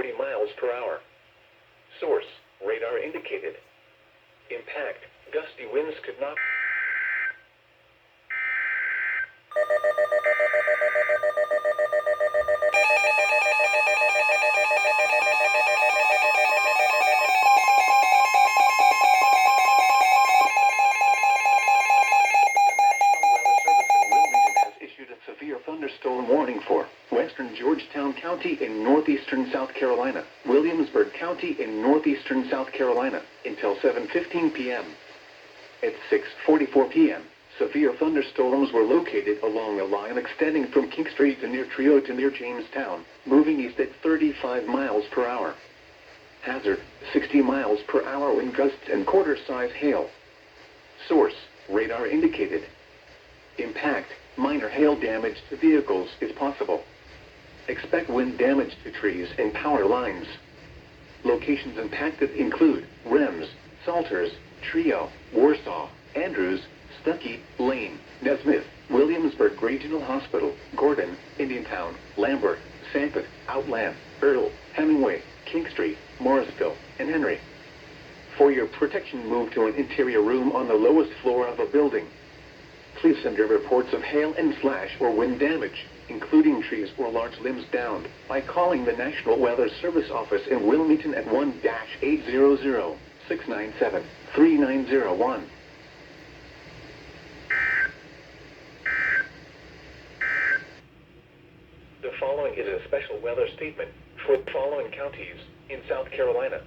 40 miles per hour. Source, radar indicated. Impact, gusty winds could not... Severe thunderstorm warning for western Georgetown County in northeastern South Carolina, Williamsburg County in northeastern South Carolina, until 7:15 p.m. At 6:44 p.m., severe thunderstorms were located along a line extending from King Street to near Trio to near Jamestown, moving east at 35 miles per hour. Hazard, 60 miles per hour wind gusts and quarter-size hail. Source, radar indicated. Impact, minor hail damage to vehicles is possible. Expect wind damage to trees and power lines. Locations impacted include Rems, Salters, Trio, Warsaw, Andrews, Stuckey, Lane, Nesmith, Williamsburg Regional Hospital, Gordon, Indiantown, Lambert, Sanford, Outland, Earl, Hemingway, King Street, Morrisville, and Henry. For your protection, move to an interior room on the lowest floor of a building. Please send your reports of hail and slash or wind damage, including trees or large limbs downed, by calling the National Weather Service office in Wilmington at 1-800-697-3901. The following is a special weather statement for the following counties in South Carolina.